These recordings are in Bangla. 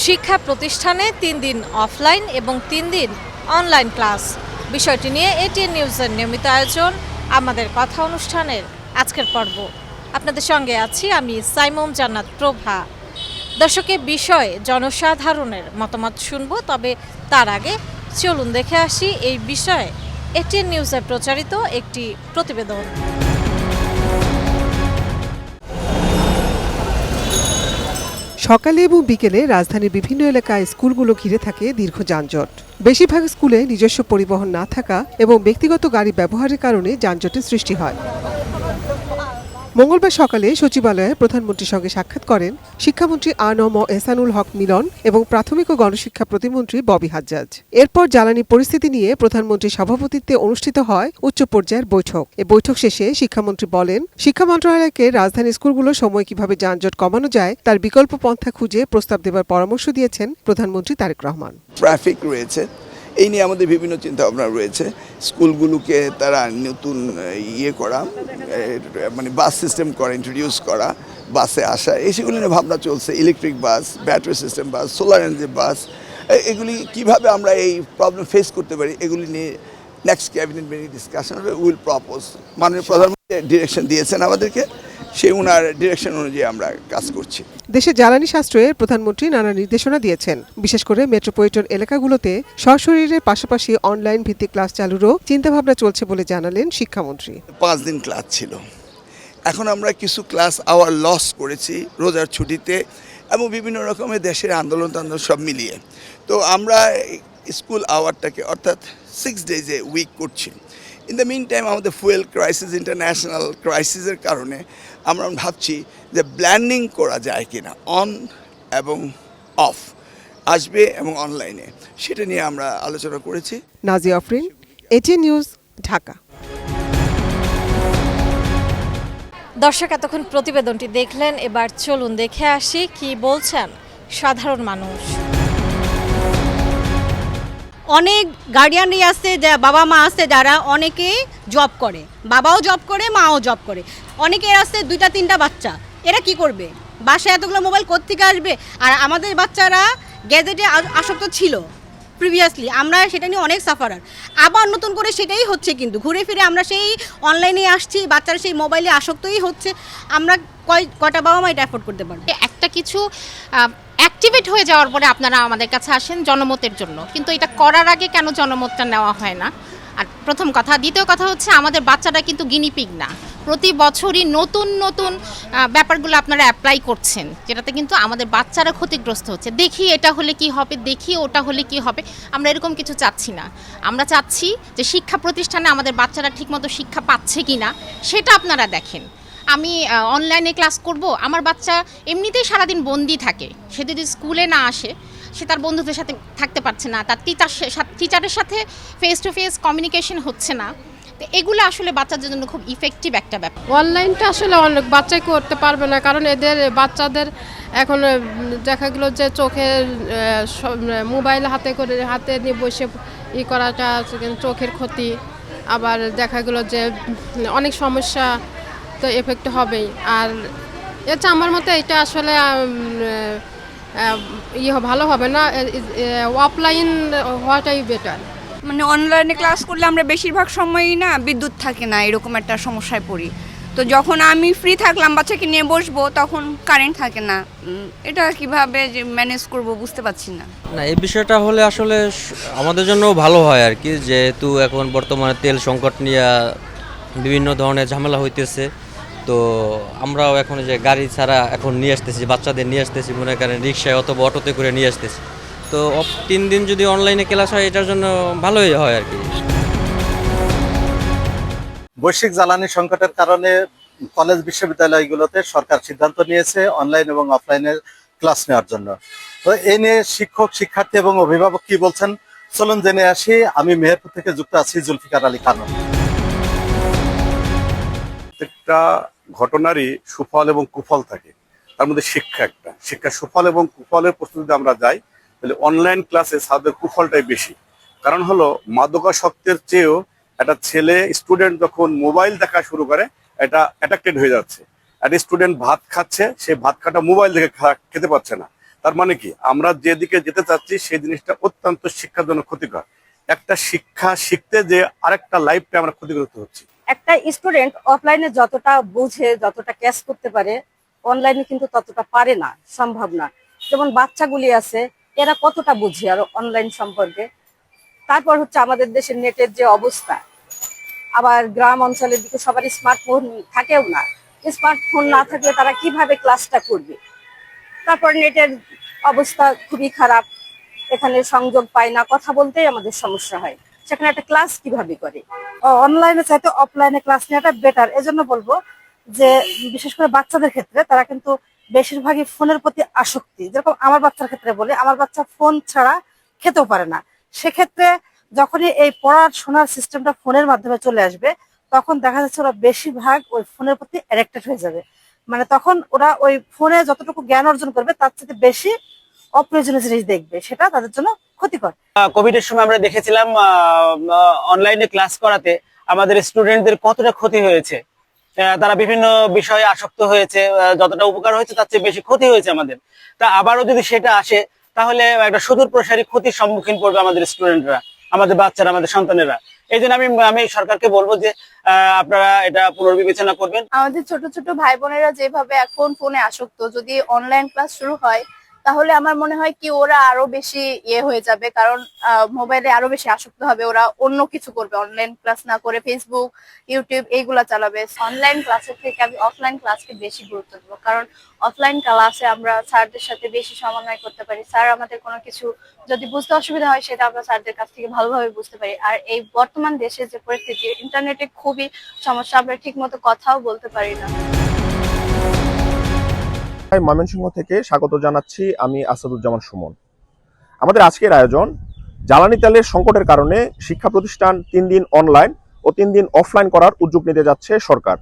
শিক্ষা প্রতিষ্ঠানে 3 দিন অফলাইন এবং 3 দিন অনলাইন ক্লাস। বিষয়টি নিয়ে এটিএন নিউজের নিয়মিত আয়োজন আমাদের কথা অনুষ্ঠানের আজকের পর্ব। আপনাদের সঙ্গে আছি আমি সাইমুম জান্নাত প্রভা। দর্শকের বিষয়ে জনসাধারণের মতামত শুনব, তবে তার আগে চলুন দেখে আসি এই বিষয়ে এটিএন নিউজে প্রচারিত একটি প্রতিবেদন। সকালে এবং বিকেলে রাজধানীর বিভিন্ন এলাকায় স্কুলগুলো ঘিরে থাকে দীর্ঘ যানজট। বেশিরভাগ স্কুলে নিজস্ব পরিবহন না থাকা এবং ব্যক্তিগত গাড়ি ব্যবহারের কারণে যানজটের সৃষ্টি হয়। মঙ্গলবার সকালে সচিবালয়ে প্রধানমন্ত্রীর সঙ্গে সাক্ষাৎ করেন শিক্ষামন্ত্রী আ.ন.ম এহসানুল হক মিলন এবং প্রাথমিক ও গণশিক্ষা প্রতিমন্ত্রী ববি হাজ্জাজ। এরপর জ্বালানি পরিস্থিতি নিয়ে প্রধানমন্ত্রীর সভাপতিত্বে অনুষ্ঠিত হয় উচ্চ পর্যায়ের বৈঠক। এ বৈঠক শেষে শিক্ষামন্ত্রী বলেন, শিক্ষা মন্ত্রণালয়কে রাজধানী স্কুলগুলোর সময় কিভাবে যানজট কমানো যায় তার বিকল্প পন্থা খুঁজে প্রস্তাব দেবার পরামর্শ দিয়েছেন প্রধানমন্ত্রী তারেক রহমান। ট্রাফিক রয়েছে, এই নিয়ে আমাদের বিভিন্ন চিন্তা ভাবনা রয়েছে। স্কুলগুলোকে তারা নতুন করা, মানে বাস সিস্টেম করা, ইন্ট্রোডিউস করা, বাসে আসা, সেগুলো নিয়ে ভাবনা চলছে। ইলেকট্রিক বাস, ব্যাটারি সিস্টেম বাস, সোলার এনার্জি বাস, এগুলি কিভাবে আমরা এই প্রবলেম ফেস করতে পারি, এগুলি নিয়ে next cabinet meeting discussion will propose. মাননীয় প্রধানমন্ত্রী ডিরেকশন দিয়েছেন আমাদেরকে, সেই ওনার ডিরেকশন অনুযায়ী আমরা কাজ করছি। দেশে জ্বালানি সাশ্রয়ে প্রধানমন্ত্রী নানা নির্দেশনা দিয়েছেন। বিশেষ করে মেট্রোপলিটন এলাকাগুলোতে সশরীরের পাশাপাশি অনলাইন ভিত্তিক ক্লাস চালুরও চিন্তাভাবনা চলছে বলে জানালেন শিক্ষামন্ত্রী। 5 দিন ক্লাস ছিল, এখন আমরা কিছু ক্লাস আওয়ার লস করেছি রোজার ছুটিতে এবং বিভিন্ন রকমের দেশের আন্দোলন সব মিলিয়ে। তো আমরা স্কুল আওয়ারটাকে অর্থাৎ 6 ডেজে উইক করছি। ইন দ্য মিন টাইম আমাদের ফুয়েল ক্রাইসিস, ইন্টারন্যাশনাল ক্রাইসিসের কারণে আমরা ভাবছি যে ব্ল্যান্ডিং করা যায় কিনা, অন এবং অফ আসবে এবং অনলাইনে, সেটা নিয়ে আমরা আলোচনা করেছি। Nazia Afrin, ATN news, Dhaka. দর্শক, এতক্ষণ প্রতিবেদনটি দেখলেন, এবার চলুন দেখে আসি কি বলছেন সাধারণ মানুষ। অনেক গার্ডিয়ানই আছে, বাবা মা আছে যারা অনেকেই জব করে, বাবাও জব করে, মাও জব করে, অনেকের আছে 2-3টা বাচ্চা। এরা কি করবে? বাসায় এতগুলো মোবাইল কোত্থেকে আসবে? আর আমাদের বাচ্চারা গ্যাজেটে আসক্ত ছিল প্রিভিয়াসলি, আমরা সেটা নিয়ে অনেক সাফারার। আবার নতুন করে সেটাই হচ্ছে, কিন্তু ঘুরে ফিরে আমরা সেই অনলাইনে আসছি, বাচ্চারা সেই মোবাইলে আসক্তই হচ্ছে। আমরা কয়টা বাবা মা এটা অ্যাফোর্ড করতে পারবো? একটা কিছু অ্যাক্টিভেট হয়ে যাওয়ার পরে আপনারা আমাদের কাছে আসেন জনমতের জন্য, কিন্তু এটা করার আগে কেন জনমতটা নেওয়া হয় না? আর প্রথম কথা। দ্বিতীয় কথা হচ্ছে, আমাদের বাচ্চারা কিন্তু গিনিপিগ না। প্রতি বছরই নতুন নতুন ব্যাপারগুলো আপনারা অ্যাপ্লাই করছেন, যেটাতে কিন্তু আমাদের বাচ্চারা ক্ষতিগ্রস্ত হচ্ছে। দেখি এটা হলে কি হবে, দেখি ওটা হলে কি হবে। আমরা এরকম কিছু চাচ্ছি না। আমরা চাচ্ছি যে শিক্ষা প্রতিষ্ঠানে আমাদের বাচ্চারা ঠিকমতো শিক্ষা পাচ্ছে কি না সেটা আপনারা দেখেন। আমি অনলাইনে ক্লাস করব, আমার বাচ্চা এমনিতেই সারাদিন বন্দি থাকে। সে যদি স্কুলে না আসে, সে তার বন্ধুদের সাথে থাকতে পারছে না, তার টিচারের সাথে ফেস টু ফেস কমিউনিকেশন হচ্ছে না। তো এগুলো আসলে বাচ্চাদের জন্য খুব ইফেক্টিভ একটা ব্যাপার। অনলাইনটা আসলে অনেক বাচ্চাই করতে পারবে না, কারণ এদের বাচ্চাদের এখন দেখা গেল যে চোখের মোবাইল হাতে নিয়ে বসে করাটা চোখের ক্ষতি। আবার দেখা গেল যে অনেক সমস্যা তো এফেক্ট হবেই। আর এটা আমার মতে এটা আসলে ভালো হবে না, অফলাইন হওয়াটাই বেটার। মানে অনলাইনে ক্লাস করলে আমরা বেশিরভাগ সময়ই না বিদ্যুৎ থাকে না, এরকম একটা সমস্যায় পড়ি। তো যখন আমি ফ্রি থাকলাম বাচ্চাকে নিয়ে বসবো, তখন কারেন্ট থাকে না। এটা কিভাবে যে ম্যানেজ করব বুঝতে পারছি না। এই বিষয়টা হলে আসলে আমাদের জন্য ভালো হয় আর কি, যেহেতু এখন বর্তমানে তেল সংকট নিয়ে বিভিন্ন ধরনের ঝামেলা হইতেছে। তো আমরাও এখন যে গাড়ি ছাড়া এখন নিয়ে আসতেছি, বাচ্চাদের নিয়ে আসতেছি, মনে করেন রিক্সায় অথবা অটোতে করে নিয়ে আসতেছি। তো 3 দিন যদি অনলাইনে ক্লাস হয়, এটার জন্য ভালোই হয় আর কি। বৈশ্বিক জ্বালানি সংকটের কারণে কলেজ বিশ্ববিদ্যালয়গুলোতে সরকার সিদ্ধান্ত নিয়েছে অনলাইন এবং অফলাইনের ক্লাস নেওয়ার জন্য। তো এই নিয়ে শিক্ষক, শিক্ষার্থী এবং অভিভাবক কি বলছেন চলুন জেনে আসি। আমি মেহেরপুর থেকে যুক্ত আছি জুলফিকার আলী খান। প্রত্যেকটা ঘটনারই সুফল এবং কুফল থাকে, তার মধ্যে শিক্ষা একটা। শিক্ষার সুফল এবং কুফলের প্রস্তুতিতে আমরা যাই, তাহলে অনলাইন ক্লাসে তাদের কুফলটাই বেশি। কারণ হলো মাদকাসক্তের চেয়েও একটা ছেলে স্টুডেন্ট যখন মোবাইল দেখা শুরু করে, এটা অ্যাট্রাক্টেড হয়ে যাচ্ছে। একটা স্টুডেন্ট ভাত খাচ্ছে, সে ভাত খাটা মোবাইল দেখে খেতে পারছে না, তার মানে কি আমরা যেদিকে যেতে চাচ্ছি সেই জিনিসটা অত্যন্ত শিক্ষার জন্য ক্ষতিকর। একটা শিক্ষা শিখতে যে আরেকটা লাইফকে আমরা ক্ষতিগ্রস্ত হচ্ছি। একটা স্টুডেন্ট অফলাইনে যতটা বুঝে, যতটা ক্যাচ করতে পারে, অনলাইনে কিন্তু ততটা পারে না, সম্ভব না। যেমন বাচ্চাগুলি আছে, এরা কতটা বুঝে আর অনলাইন সম্পর্কে। তারপর হচ্ছে আমাদের দেশের নেটের যে অবস্থা, আবার গ্রাম অঞ্চলের দিকে সবার স্মার্টফোন থাকেও না। স্মার্টফোন না থাকলে তারা কিভাবে ক্লাসটা করবে? তারপর নেটের অবস্থা খুবই খারাপ, এখানে সংযোগ পায় না, কথা বলতেই আমাদের সমস্যা হয়। সেখানে একটা ক্লাস কিভাবে করে? অনলাইনে চাইতে অফলাইনে ক্লাস নেওয়াটা বেটার। এজন্য বলবো যে বিশেষ করে বাচ্চাদের ক্ষেত্রে তারা কিন্তু বেশিরভাগই ফোনের প্রতি আসক্তি। যেরকম আমার বাচ্চার ক্ষেত্রে বলি, আমার বাচ্চা ফোন ছাড়া খেতেও পারে না। সেক্ষেত্রে যখনই এই পড়াশোনার সিস্টেমটা ফোনের মাধ্যমে চলে আসবে, তখন দেখা যাচ্ছে ওরা বেশিরভাগ ওই ফোনের প্রতি অ্যাডিক্টেড হয়ে যাবে। মানে তখন ওরা ওই ফোনে যতটুকু জ্ঞান অর্জন করবে তার চেয়ে বেশি অপ্রয়োজনীয় জিনিস দেখবে, সেটা তাদের জন্য ক্ষতিকর। কোভিডের সময় আমরা দেখেছিলাম অনলাইনে ক্লাস করাতে আমাদের স্টুডেন্টদের কতটা ক্ষতি হয়েছে। তারা বিভিন্ন বিষয়ে আসক্ত হয়েছে, যতটা উপকার হয়েছে তার চেয়ে বেশি ক্ষতি হয়েছে আমাদের। তা আবারও যদি সেটা আসে তাহলে একটা সুদূর প্রসারী ক্ষতির সম্মুখীন পড়বে আমাদের স্টুডেন্টরা, আমাদের বাচ্চারা, আমাদের সন্তানেরা। এই জন্য আমি সরকারকে বলবো যে আপনারা এটা পুনর্বিবেচনা করবেন। আমাদের ছোট ছোট ভাই বোনেরা যেভাবে এখন ফোনে আসক্ত, যদি অনলাইন ক্লাস শুরু হয় তাহলে আমার মনে হয় কি ওরা আরো বেশি হয়ে যাবে, কারণ মোবাইলে আরো বেশি আসক্ত হবে, ওরা অন্য কিছু করবে, অনলাইন ক্লাস না করে ফেসবুক, ইউটিউব এইগুলা চালাবে। অনলাইন ক্লাসের থেকে আমি অফলাইন ক্লাসকে বেশি গুরুত্ব দেবো, কারণ অফলাইন ক্লাসে আমরা স্যারদের সাথে বেশি সমন্বয় করতে পারি। স্যার আমাদের কোনো কিছু যদি বুঝতে অসুবিধা হয় সেটা আমরা স্যারদের কাছ থেকে ভালোভাবে বুঝতে পারি। আর এই বর্তমান দেশের যে পরিস্থিতি, ইন্টারনেটে খুবই সমস্যা, আমরা ঠিক মতো কথাও বলতে পারি না। ময়মনসিংহ থেকে স্বাগত জানাচ্ছি, আমি আসাদুজ্জামান সুমন। আমাদের আজকের আয়োজন জ্বালানি তেলের সংকটের কারণে শিক্ষা প্রতিষ্ঠান 3 দিন অনলাইন ও 3 দিন অফলাইন করার উদ্যোগ নিতে যাচ্ছে সরকার।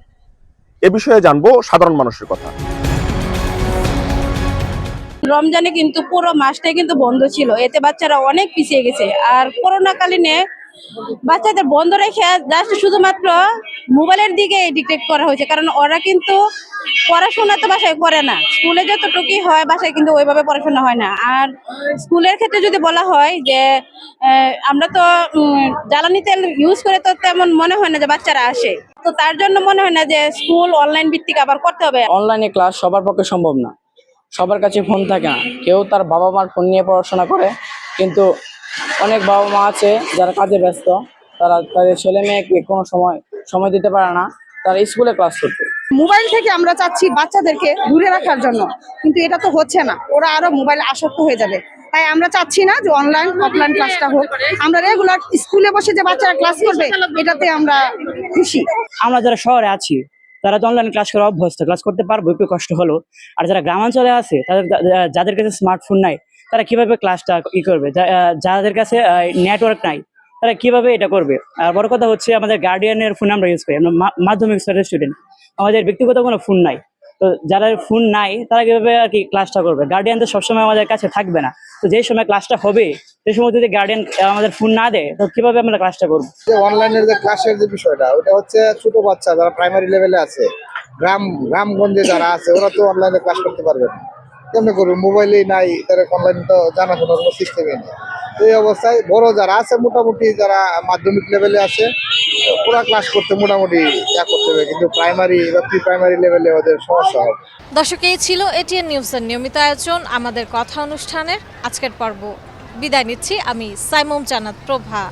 এ বিষয়ে জানবো সাধারণ মানুষের কথা। রমজানে কিন্তু পুরো মাসটাই কিন্তু বন্ধ ছিল, এতে বাচ্চারা অনেক পিছিয়ে গেছে। আর করোনা কালীনে বাচ্চাদের বন্ধ রেখে জাস্ট শুধুমাত্র মোবাইলের দিকে ডিটেক্ট করা হয়েছে, কারণ ওরা কিন্তু পড়াশোনা তো বাসায় করে না। স্কুলে যতটুকুই হয় বাসায় কিন্তু ওইভাবে পড়াশোনা হয় না। আর স্কুলের ক্ষেত্রে যদি বলা হয় যে আমরা তো জ্বালানি তেল ইউজ করে, তো তেমন মনে হয় না যে বাচ্চারা আসে। তো তার জন্য মনে হয় না যে স্কুল অনলাইন ভিত্তিক আবার করতে হবে। অনলাইনে ক্লাস সবার পক্ষে সম্ভব না, সবার কাছে ফোন থাকে না। কেউ তার বাবা মার ফোন নিয়ে পড়াশোনা করে, কিন্তু অনেক বাবা মা আছে যারা কাজে ব্যস্ত, তারা তাদের ছেলে মেয়েকে কোনো সময় দিতে পারে না তারা স্কুলে ক্লাস করতে। মোবাইল থেকে আমরা চাচ্ছি বাচ্চাদেরকে দূরে রাখার জন্য, কিন্তু এটা তো হচ্ছে না, ওরা আরো মোবাইল আসক্ত হয়ে যাবে। তাই আমরা চাচ্ছি না যে অনলাইন অফলাইন ক্লাসটা হোক, আমরা রেগুলার স্কুলে বসে যে বাচ্চারা ক্লাস করবে এটাতে আমরা খুশি। আমরা যারা শহরে আছি তারা তো অনলাইন ক্লাস করে অভ্যস্ত, ক্লাস করতে পারবো একটু কষ্ট হলো। আর যারা গ্রামাঞ্চলে আছে যাদের কাছে স্মার্টফোন নাই, তারা কিভাবে ক্লাসটা করবে? যাদের কাছে নেটওয়ার্ক নাই তারা কিভাবে এটা করবে? আর বড় কথা হচ্ছে আমাদের গার্ডিয়ানের ফোন আমরা ইউজ করি, আমরা মাধ্যমিক স্তরের স্টুডেন্ট, আমাদের ব্যক্তিগত কোনো ফোন নাই। তো যারা ফোন নাই তারা কিভাবে আর কি ক্লাসটা করবে? গার্ডিয়ান তো সবসময় আমাদের কাছে থাকবে না। তো যে সময় ক্লাসটা হবে সেই সময় যদি গার্ডিয়ান আমাদের ফোন না দেয়, তো কিভাবে আমরা ক্লাসটা করবো? অনলাইনের যে ক্লাসের যে বিষয়টা, ওটা হচ্ছে ছোট বাচ্চা যারা প্রাইমারি লেভেলে আছে, গ্রামগঞ্জে যারা আছে, ওরা তো অনলাইনে ক্লাস করতে পারবে না। কেমনে করবে? মোবাইলেই নাই, তারা অনলাইন তো জানাশোনার কোনো সিস্টেমই নেই। এই অবস্থায় বড় যারা আছে, মোটামুটি যারা মাধ্যমিক লেভেলে আছে, ওরা ক্লাস করতে মোটামুটি করতে হবে, কিন্তু প্রাইমারি বা প্রি প্রাইমারি লেভেলে ওদের সমস্যা হবে। দর্শক, এই ছিল এটিএন নিউজের নিয়মিত আয়োজন আমাদের কথা অনুষ্ঠানের আজকের পর্ব। বিদায় নিচ্ছি আমি সাইমুম জান্নাত প্রভা।